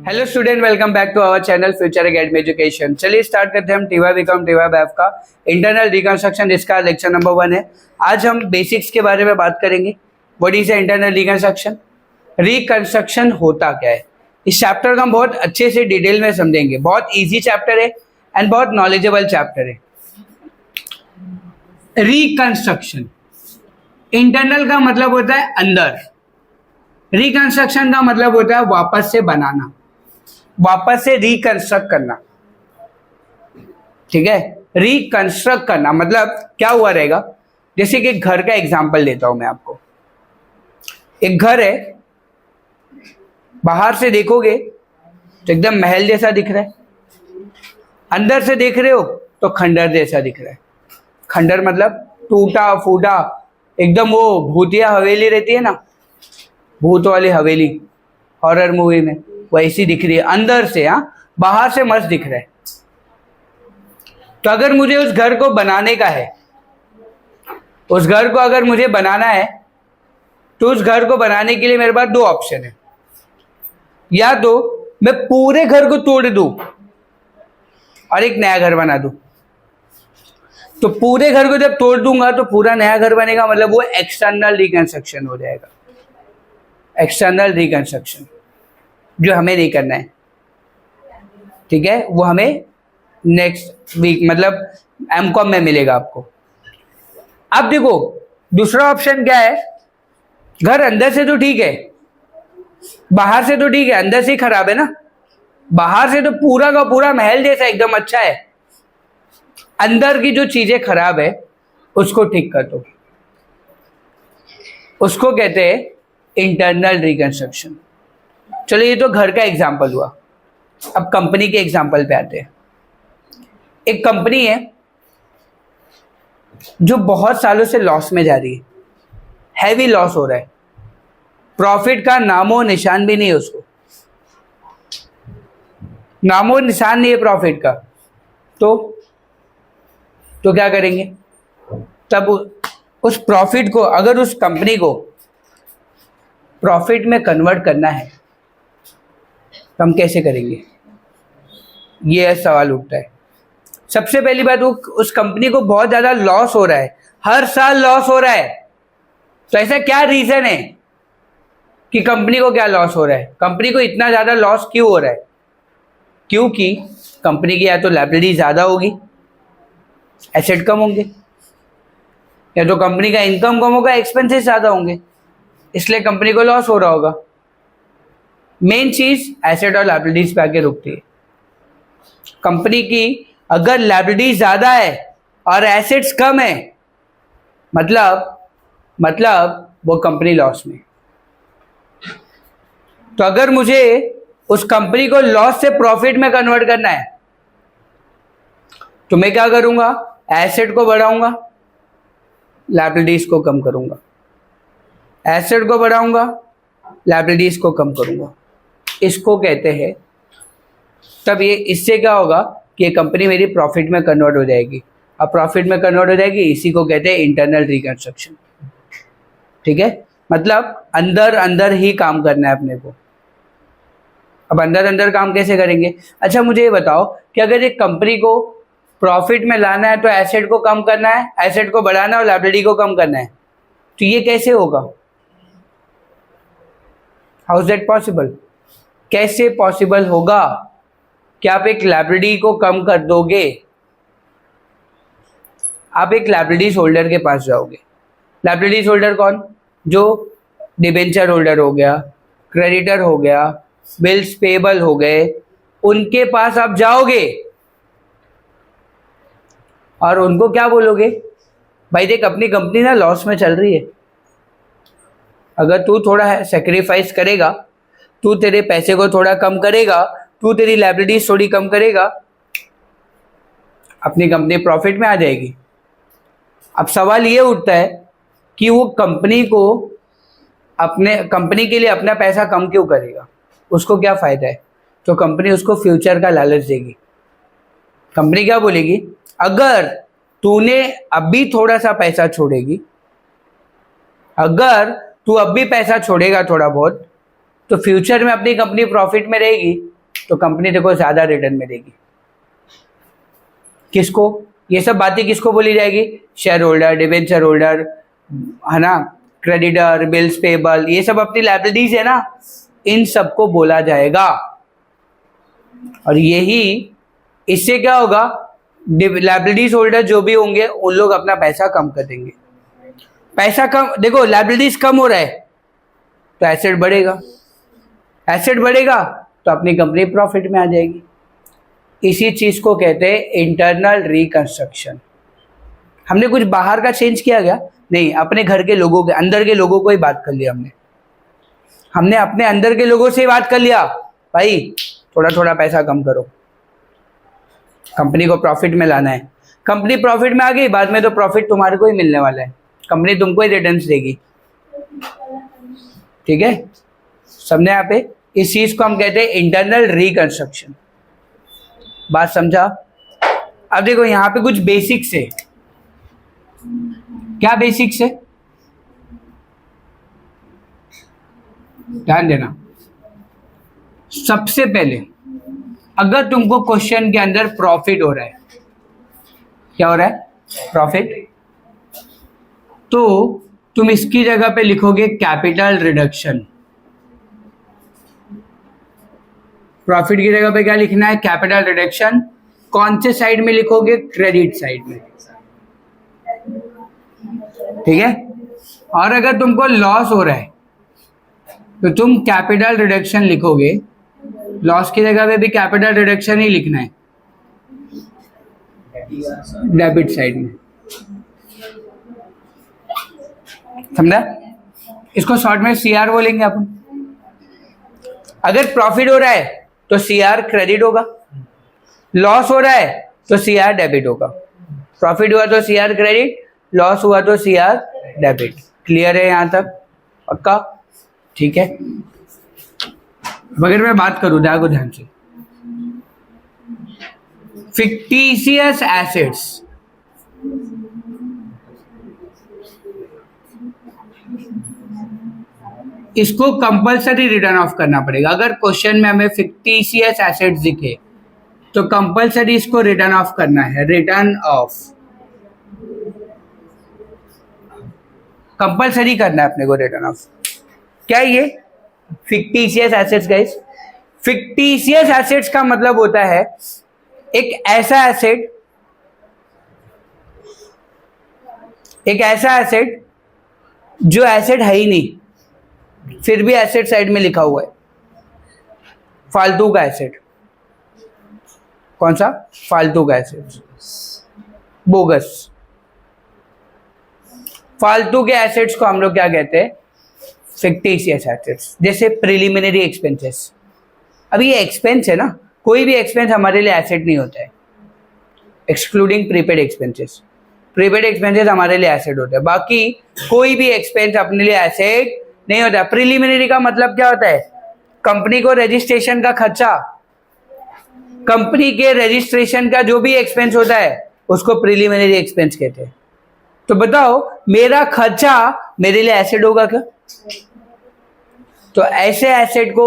Hello student, welcome back to our channel future academy education. चलिए start करते हैं हम टीवाई बीकॉम टीवाई बैफ का इंटरनल रिकंस्ट्रक्शन, जिसका लेक्चर नंबर 1 है। आज हम बेसिक्स के बारे में बात करेंगे। What is internal reconstruction, reconstruction होता क्या है। इस चैप्टर को हम बहुत अच्छे से डिटेल में समझेंगे। बहुत इजी चैप्टर है एंड बहुत नॉलेजेबल चैप्टर है। रिकंस्ट्रक्शन, इंटरनल का मतलब होता है अंदर, रिकंस्ट्रक्शन का मतलब होता है वापस से बनाना, वापस से रिकंस्ट्रक्ट करना। ठीक है, रिकंस्ट्रक्ट करना मतलब क्या हुआ रहेगा। जैसे कि घर का एग्जांपल देता हूं मैं आपको। एक घर है, बाहर से देखोगे तो एकदम महल जैसा दिख रहा है, अंदर से देख रहे हो तो खंडर जैसा दिख रहा है। खंडर मतलब टूटा फूटा, एकदम वो भूतिया हवेली रहती है ना, भूत वाली हवेली हॉरर मूवी में, वैसी दिख रही है अंदर से। बाहर से मस्त दिख रहा है। तो अगर मुझे उस घर को बनाने का है, उस घर को अगर मुझे बनाना है, तो उस घर को बनाने के लिए मेरे पास दो ऑप्शन है। या तो मैं पूरे घर को तोड़ दूं और एक नया घर बना दूं। तो पूरे घर को जब तोड़ दूंगा तो पूरा नया घर बनेगा, मतलब वो एक्सटर्नल रिकंस्ट्रक्शन हो जाएगा। एक्सटर्नल रिकंस्ट्रक्शन जो हमें नहीं करना है, ठीक है, वो हमें नेक्स्ट वीक मतलब एमकॉम में मिलेगा आपको। अब देखो दूसरा ऑप्शन क्या है। घर अंदर से तो ठीक है, बाहर से तो ठीक है, अंदर से ही खराब है ना। बाहर से तो पूरा का पूरा महल जैसा एकदम अच्छा है, अंदर की जो चीजें खराब है उसको ठीक कर दो। उसको कहते हैं इंटरनल रिकंस्ट्रक्शन। चलो ये तो घर का एग्जाम्पल हुआ। अब कंपनी के एग्जाम्पल पे आते हैं। एक कंपनी है जो बहुत सालों से लॉस में जा रही है, हैवी लॉस हो रहा है, प्रॉफिट का नामो निशान भी नहीं है, उसको नामो निशान नहीं है प्रॉफिट का। तो क्या करेंगे तब उस प्रॉफिट को, अगर उस कंपनी को प्रॉफिट में कन्वर्ट करना है तो हम कैसे करेंगे, ये सवाल उठता है। सबसे पहली बात, वो उस कंपनी को बहुत ज्यादा लॉस हो रहा है, हर साल लॉस हो रहा है। तो ऐसा क्या रीजन है कि कंपनी को क्या लॉस हो रहा है, कंपनी को इतना ज्यादा लॉस क्यों हो रहा है। क्योंकि कंपनी की या तो लायबिलिटी ज्यादा होगी, एसेट कम होंगे, या तो कंपनी का इनकम कम होगा, एक्सपेंसेस ज्यादा होंगे, इसलिए कंपनी को लॉस हो रहा होगा। मेन चीज एसेट और लायबिलिटीज पे आके रुकती है। कंपनी की अगर लायबिलिटी ज्यादा है और एसेट्स कम है, मतलब वो कंपनी लॉस में। तो अगर मुझे उस कंपनी को लॉस से प्रॉफिट में कन्वर्ट करना है तो मैं क्या करूंगा, एसेट को बढ़ाऊंगा, लायबिलिटीज को कम करूंगा, एसेट को बढ़ाऊंगा, लायबिलिटीज को कम करूंगा। इसको कहते हैं, तब ये इससे क्या होगा कि ये कंपनी मेरी प्रॉफिट में कन्वर्ट हो जाएगी। अब प्रॉफिट में कन्वर्ट हो जाएगी, इसी को कहते हैं इंटरनल रिकंस्ट्रक्शन। ठीक है, मतलब अंदर अंदर ही काम करना है अपने को। अब अंदर अंदर काम कैसे करेंगे। अच्छा मुझे ये बताओ कि अगर एक कंपनी को प्रॉफिट में लाना है तो एसेट को कम करना है, एसेट को बढ़ाना और लायबिलिटी को कम करना है, तो ये कैसे होगा, हाउ इज दैट पॉसिबल। कैसे पॉसिबल होगा कि आप एक लायबिलिटी को कम कर दोगे। आप एक लायबिलिटीज होल्डर के पास जाओगे। लायबिलिटीज होल्डर कौन, जो डिबेंचर होल्डर हो गया, क्रेडिटर हो गया, बिल्स पेबल हो गए, उनके पास आप जाओगे और उनको क्या बोलोगे, भाई देख अपनी कंपनी ना लॉस में चल रही है, अगर तू थोड़ा सेक्रीफाइस करेगा, तू तेरे पैसे को थोड़ा कम करेगा, तू तेरी लायबिलिटीज थोड़ी कम करेगा, अपनी कंपनी प्रॉफिट में आ जाएगी। अब सवाल ये उठता है कि वो कंपनी को अपने कंपनी के लिए अपना पैसा कम क्यों करेगा, उसको क्या फायदा है। तो कंपनी उसको फ्यूचर का लालच देगी। कंपनी क्या बोलेगी, अगर तूने अभी थोड़ा सा पैसा छोड़ेगी, अगर तू अभी पैसा छोड़ेगा थोड़ा बहुत, तो फ्यूचर में अपनी कंपनी प्रॉफिट में रहेगी तो कंपनी देखो ज्यादा रिटर्न में देगी। किसको? ये सब बातें किसको बोली जाएगी? शेयर होल्डर, डिबेंचर होल्डर, है ना, क्रेडिटर, बिल्स पेबल, ये सब अपनी लायबिलिटीज है ना, इन सबको बोला जाएगा। और यही इससे क्या होगा, लायबिलिटीज होल्डर जो भी होंगे उन लोग अपना पैसा कम कर देंगे। पैसा कम, देखो लायबिलिटीज कम हो रहा है तो एसेट बढ़ेगा, एसेट बढ़ेगा तो अपनी कंपनी प्रॉफिट में आ जाएगी। इसी चीज को कहते हैं इंटरनल रिकंस्ट्रक्शन। हमने कुछ बाहर का चेंज किया गया नहीं, अपने घर के लोगों के अंदर के लोगों को ही बात कर लिया हमने अपने अंदर के लोगों से ही बात कर लिया, भाई थोड़ा थोड़ा पैसा कम करो, कंपनी को प्रॉफिट में लाना है। कंपनी प्रॉफिट में आ गई, बाद में तो प्रॉफिट तुम्हारे को ही मिलने वाला है, कंपनी तुमको ही रिटर्न्स देगी। ठीक है, समझे यहाँ पे? इस चीज को हम कहते हैं इंटरनल रिकंस्ट्रक्शन। बात समझा? अब देखो यहाँ पे कुछ बेसिक्स है। क्या बेसिक्स है? ध्यान देना। सबसे पहले अगर तुमको क्वेश्चन के अंदर प्रॉफिट हो रहा है, क्या हो रहा है? प्रॉफिट, तो तुम इसकी जगह पे लिखोगे कैपिटल रिडक्शन। प्रॉफिट की जगह पे क्या लिखना है? Capital reduction. कौन से साइड में लिखोगे? क्रेडिट साइड में। ठीक है। और अगर तुमको लॉस हो रहा है तो तुम कैपिटल रिडक्शन लिखोगे, लॉस की जगह पे भी कैपिटल रिडक्शन ही लिखना है, डेबिट साइड में। समझा? इसको शॉर्ट में सीआर बोलेंगे अपन। अगर प्रॉफिट हो रहा है तो सीआर क्रेडिट होगा, लॉस हो रहा है तो सीआर डेबिट होगा। प्रॉफिट हुआ तो सीआर क्रेडिट, लॉस हुआ तो सीआर डेबिट। क्लियर है यहां तक? पक्का? ठीक है। अगर मैं बात करूं, देखो ध्यान से, फिक्टिशियस एसेट्स, इसको कंपलसरी रिटर्न ऑफ करना पड़ेगा। अगर क्वेश्चन में हमें फिक्टिशियस एसेट्स दिखे तो कंपलसरी इसको रिटर्न ऑफ करना है। रिटर्न ऑफ कंपलसरी करना है अपने को, रिटर्न ऑफ। क्या है ये fictitious assets guys? Fictitious assets का मतलब होता है एक ऐसा एसेट जो एसेट है ही नहीं, फिर भी एसेट साइड में लिखा हुआ है। फालतू का एसेट। कौन सा? फालतू का एसेट, बोगस। फालतू के एसेट्स को हम लोग क्या कहते हैं? Fictitious assets. जैसे प्रिलिमिनरी एक्सपेंसेस। अभी ये एक्सपेंस है ना, कोई भी एक्सपेंस हमारे लिए एसेट नहीं होता है, excluding prepaid expenses. Prepaid expenses हमारे लिए एसेट होते हैं, बाकी कोई भी एक्सपेंस अपने लिए एसेट नहीं होता। प्रिलिमिनरी का मतलब क्या होता है? कंपनी को रजिस्ट्रेशन का खर्चा, कंपनी के रजिस्ट्रेशन का जो भी एक्सपेंस होता है उसको प्रिलिमिनरी एक्सपेंस कहते हैं। तो बताओ, मेरा खर्चा मेरे लिए एसेट होगा क्या? तो ऐसे एसेट को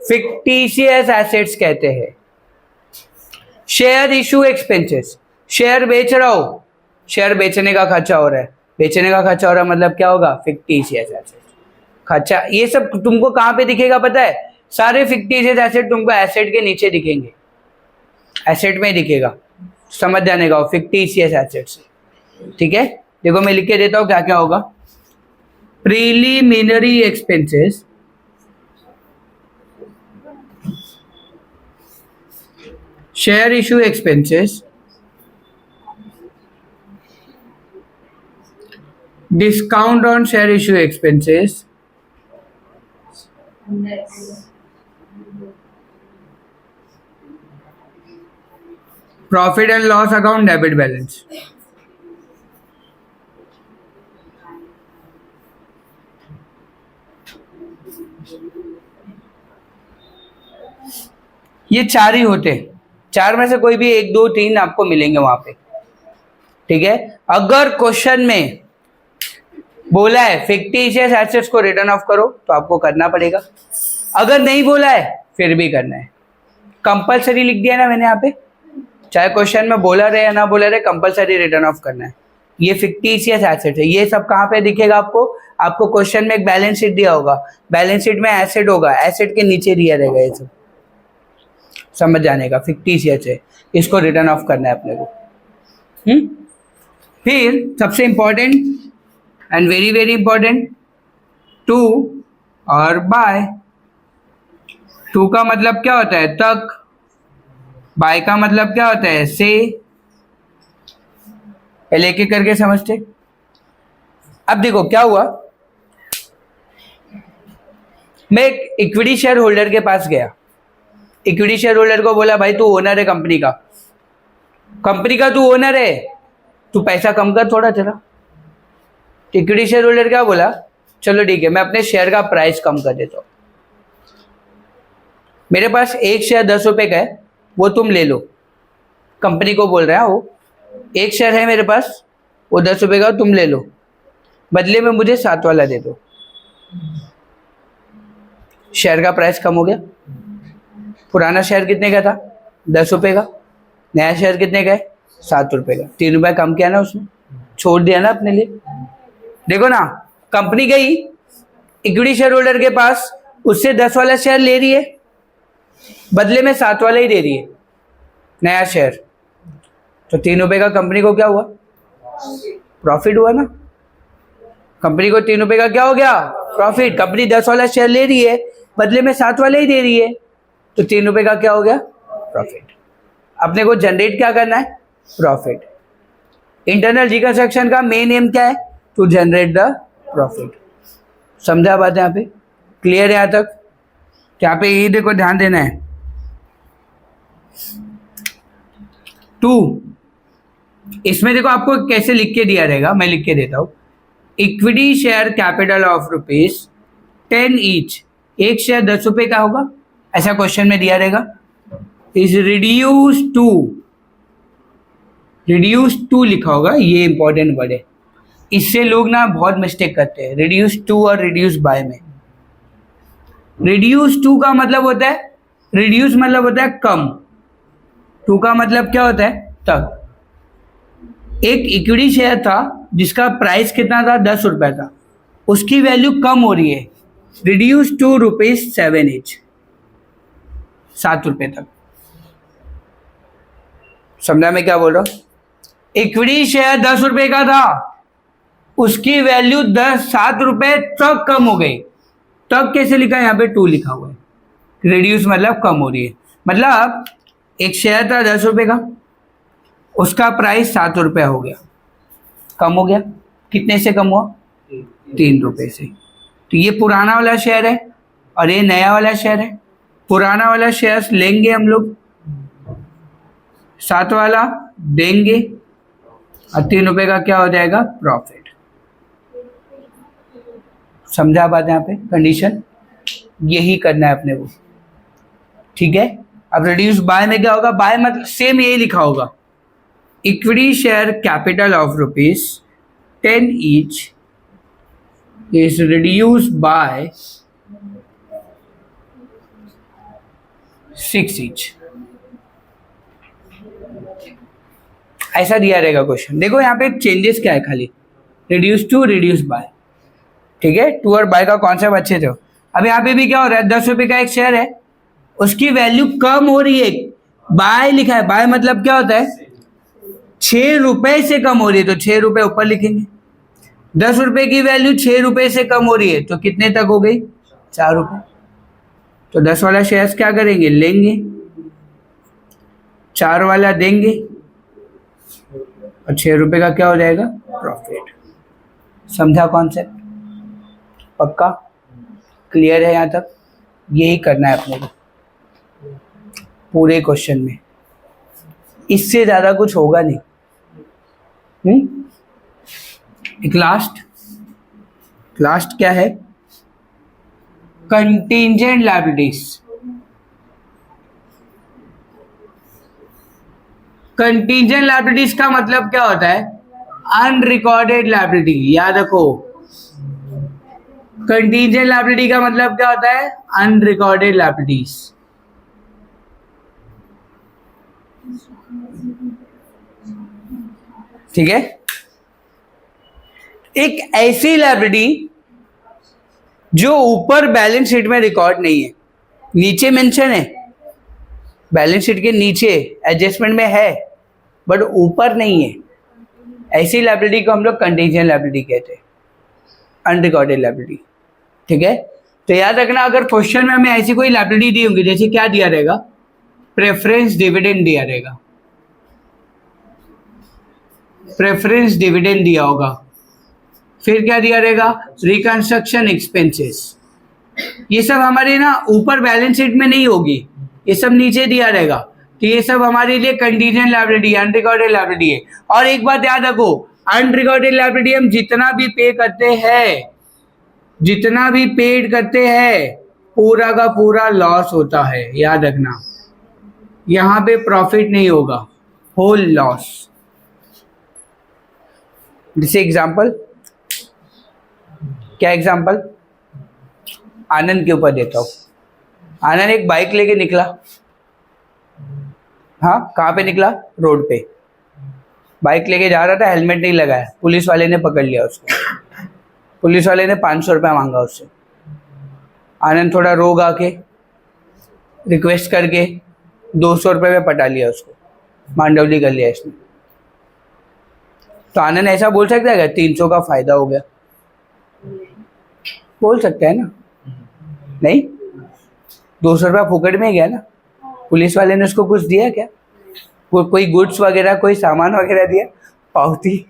फिक्टिशियस एसेट्स कहते हैं। शेयर इशू एक्सपेंसेस, शेयर बेच रहा हूं, शेयर बेचने का खर्चा हो रहा है, बेचने का खर्चा हो रहा है, मतलब क्या होगा? फिक्टिशियस एसेट खर्चा। ये सब तुमको कहां पे दिखेगा पता है? सारे फिक्टिशियस एसेट तुमको एसेट के नीचे दिखेंगे, एसेट में दिखेगा। समझ जाने का फिक्टिशियस एसेट्स। ठीक है, देखो मैं लिख के देता हूं क्या क्या होगा। Preliminary expenses, share issue expenses, discount on share issue expenses, profit and loss account, debit balance. ये चार ही होते हैं, चार में से कोई भी एक दो तीन आपको मिलेंगे वहां पे। ठीक है, अगर क्वेश्चन में बोला है फिक्टिशियस एसेट्स को रिटर्न ऑफ करो तो आपको करना पड़ेगा, अगर नहीं बोला है फिर भी करना है। कंपलसरी लिख दिया ना मैंने यहाँ पे, चाहे क्वेश्चन में बोला रहे या ना बोला रहे, कंपलसरी रिटर्न ऑफ करना है। ये फिक्टिशियस एसेट है। ये सब कहाँ पे दिखेगा आपको? आपको क्वेश्चन में एक बैलेंस शीट दिया होगा, बैलेंस शीट में एसेट होगा, एसेट के नीचे दिया रहेगा। ये सब समझ जाने का, फिक्टिशियस है, इसको रिटर्न ऑफ करना है अपने को। फिर सबसे important and very very important, to और बाय। टू का मतलब क्या होता है? तक। बाय का मतलब क्या होता है? से। एक एक करके समझते। अब देखो क्या हुआ, मैं एक इक्विटी शेयर होल्डर के पास गया, इक्विटी शेयर होल्डर को बोला भाई तू ओनर है कंपनी का, तू ओनर है, तू पैसा कम कर थोड़ा तेरा। इक्विटी शेयर होल्डर क्या बोला? चलो ठीक है, मैं अपने शेयर का प्राइस कम कर देता हूं, मेरे पास एक शेयर 10 रुपए का है, वो तुम ले लो। कंपनी को बोल रहा है वो, एक शेयर है मेरे पास, वो 10 रुपए का, तुम ले लो, बदले में मुझे 7 वाला दे दो। शेयर का प्राइस कम हो गया। पुराना शेयर कितने का था? 10 रुपए का। नया शेयर कितने का है? 7 रुपए का। 3 रुपए कम किया ना उसने, छोड़ दिया ना अपने लिए। देखो ना, कंपनी गई इक्विटी शेयर होल्डर के पास, उससे 10 वाला शेयर ले रही है, बदले में 7 वाला ही दे रही है नया शेयर। तो 3 रुपए का कंपनी को क्या हुआ? प्रॉफिट हुआ ना। कंपनी को 3 रुपए का क्या हो गया? प्रॉफिट। कंपनी 10 वाला शेयर ले रही है, बदले में 7 वाला ही दे रही है, तो 3 रुपए का क्या हो गया? प्रॉफिट। अपने को जनरेट क्या करना है? प्रॉफिट। इंटरनल रिकंस्ट्रक्शन का मेन एम क्या है? To generate the profit. समझा बात यहाँ पे? क्लियर है यहाँ तक? यहाँ पे ये देखो, ध्यान देना है। 2, इसमें देखो आपको कैसे लिख के दिया रहेगा, मैं लिख के देता हूं। Equity share capital of ₹10 each, एक शेयर 10 रुपए का होगा, ऐसा क्वेश्चन में दिया रहेगा। इज रिड्यूस टू लिखा होगा, ये इंपॉर्टेंट वर्ड है। इससे लोग ना बहुत मिस्टेक करते हैं, रिड्यूस टू और रिड्यूस बाय में। रिड्यूस टू का मतलब होता है, रिड्यूस मतलब होता है कम, टू का मतलब क्या होता है? तक। एक इक्विटी शेयर था जिसका प्राइस कितना था? 10 रुपए था, उसकी वैल्यू कम हो रही है, रिड्यूस टू ₹7 ईच, 7 रुपए तक। समझा मैं क्या बोल रहा हूं? इक्विटी शेयर 10 रुपए का था, उसकी वैल्यू 7 रुपए तक कम हो गई। तक कैसे लिखा है? यहाँ पे 2 लिखा हुआ है। रिड्यूस मतलब कम हो रही है, मतलब एक शेयर था 10 रुपए का, उसका प्राइस 7 रुपए हो गया, कम हो गया। कितने से कम हुआ? 3 रुपए से। तो ये पुराना वाला शेयर है और ये नया वाला शेयर है। पुराना वाला शेयर लेंगे हम लोग, 7 वाला देंगे, और 3 रुपए का क्या हो जाएगा? प्रॉफिट। समझा बात यहाँ पे? कंडीशन यही करना है अपने को, ठीक है। अब रिड्यूस बाय में क्या होगा? बाय मतलब सेम यही लिखा होगा, equity share capital of ₹10 each is reduce by 6 each, ऐसा दिया रहेगा क्वेश्चन। देखो यहाँ पे चेंजेस क्या है, खाली रिड्यूस टू, रिड्यूस बाय, ठीक है। टू और बाय का कॉन्सेप्ट अच्छे थे। अब यहाँ पे भी क्या हो रहा है? 10 रुपए का एक शेयर है, उसकी वैल्यू कम हो रही है, बाय लिखा है। बाय मतलब क्या होता है? 6 रुपए से कम हो रही है, तो 6 रुपए ऊपर लिखेंगे। 10 रुपए की वैल्यू 6 रुपए से कम हो रही है, तो कितने तक हो गई? 4 रुपए। तो 10 वाला शेयर क्या करेंगे? लेंगे, 4 वाला देंगे, और 6 रुपए का क्या हो जाएगा? प्रॉफिट। समझा कॉन्सेप्ट? पक्का क्लियर है यहाँ तक? यही करना है अपने को पूरे क्वेश्चन में, इससे ज्यादा कुछ होगा नहीं। एक लास्ट क्या है? Contingent liabilities. कंटिंजेंट लायबिलिटीज का मतलब क्या होता है? Unrecorded liability. याद रखो, कंटिंजेंट लायबिलिटी का मतलब क्या होता है? Unrecorded liabilities. ठीक है। एक ऐसी लायबिलिटी जो ऊपर बैलेंस शीट में रिकॉर्ड नहीं है, नीचे मेंशन है, बैलेंस शीट के नीचे एडजस्टमेंट में है बट ऊपर नहीं है, ऐसी लायबिलिटी को हम लोग कंटीजेंट लायबिलिटी कहते हैं, अनरिकॉर्डेड लायबिलिटी। ठीक है, तो याद रखना अगर क्वेश्चन में हमें ऐसी कोई लायबिलिटी दी होंगी, जैसे क्या दिया रहेगा, प्रेफरेंस डिविडेंड दिया रहेगा, प्रेफरेंस डिविडेंड दिया होगा, फिर क्या दिया रहेगा, रिकंस्ट्रक्शन एक्सपेंसेस। ये सब हमारे ना ऊपर बैलेंस शीट में नहीं होगी, ये सब नीचे दिया रहेगा, तो ये सब हमारे लिए कंटीजेंट लायबिलिटी, अनरिकॉर्डेड लायबिलिटी है। और एक बात याद रखो, अनरिकॉर्डेड लायबिलिटी हम जितना भी पे करते हैं, जितना भी पेड करते हैं, पूरा का पूरा लॉस होता है, याद रखना। यहां पे प्रॉफिट नहीं होगा, होल लॉस। जैसे एग्जांपल, क्या एग्जांपल, आनंद के ऊपर देता हूं। आनंद एक बाइक लेके निकला, हाँ कहाँ पे निकला, रोड पे बाइक लेके जा रहा था, हेलमेट नहीं लगाया, पुलिस वाले ने पकड़ लिया उसको, पुलिस वाले ने 500 रुपया मांगा उससे। आनंद थोड़ा रोग आके रिक्वेस्ट करके 200 रुपये में पटा लिया उसको, मांडवली कर लिया इसने। तो आनंद ऐसा बोल सकता है क्या 300 का फायदा हो गया, बोल सकता है ना, नहीं, 200 रुपया फुकट में गया ना, पुलिस वाले ने उसको कुछ दिया क्या, कोई गुड्स वगैरह, कोई सामान वगैरह दिया, पावती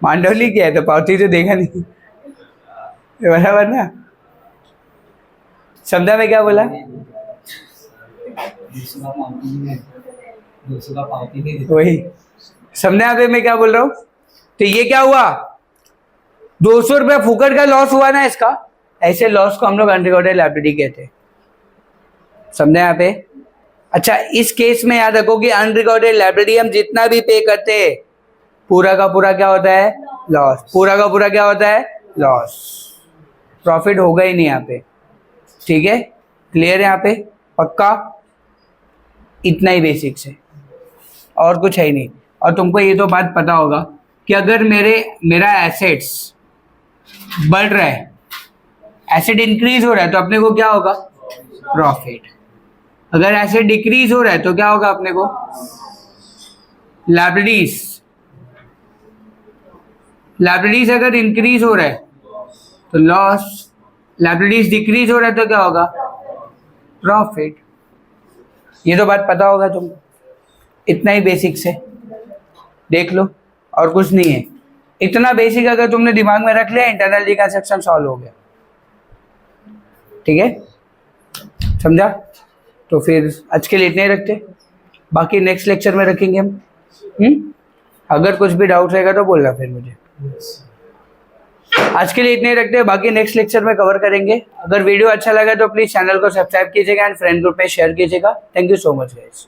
मांडवली किया है तो पावती तो देखा नहीं, बराबर ना। समझा मैं क्या बोला, वही समझा यहाँ पे मैं क्या बोल रहा हूँ। तो ये क्या हुआ, 200 रुपया फुकट का लॉस हुआ ना इसका, ऐसे लॉस को हम लोग अनरिकॉर्डेड लायबिलिटी कहते हैं। समझे यहाँ पे। अच्छा, इस केस में याद रखो कि अनरिकॉर्डेड लायबिलिटी हम जितना भी पे करते हैं, पूरा का पूरा क्या होता है, लॉस, पूरा का पूरा क्या होता है, लॉस, प्रॉफिट होगा ही नहीं यहाँ पे। ठीक है, क्लियर है यहाँ पे, पक्का, इतना ही बेसिक्स है और कुछ है ही नहीं। और तुमको ये तो बात पता होगा कि अगर मेरा एसेट्स बढ़ रहा है, एसेट इंक्रीज हो रहा है, तो अपने को क्या होगा, प्रॉफिट। अगर एसेट डिक्रीज हो रहा है तो क्या होगा अपने को, लायबिलिटीज। लायबिलिटीज अगर इंक्रीज हो रहा है तो लॉस, लायबिलिटीज डिक्रीज हो रहा है तो क्या होगा, प्रॉफिट। ये तो बात पता होगा तुमको, इतना ही बेसिक्स है, देख लो और कुछ नहीं है। इतना बेसिक अगर तुमने दिमाग में रख लिया, इंटरनल रिकंस्ट्रक्शन सॉल्व हो गया। ठीक है, समझा। तो फिर आज के लिए इतने ही रखते, बाकी नेक्स्ट लेक्चर में रखेंगे हम। अगर कुछ भी डाउट रहेगा तो बोलना फिर मुझे। आज के लिए इतने ही रखते हैं, बाकी नेक्स्ट लेक्चर में कवर करेंगे। अगर वीडियो अच्छा लगा तो प्लीज चैनल को सब्सक्राइब कीजिएगा एंड फ्रेंड ग्रुप में शेयर कीजिएगा। Thank you so much guys.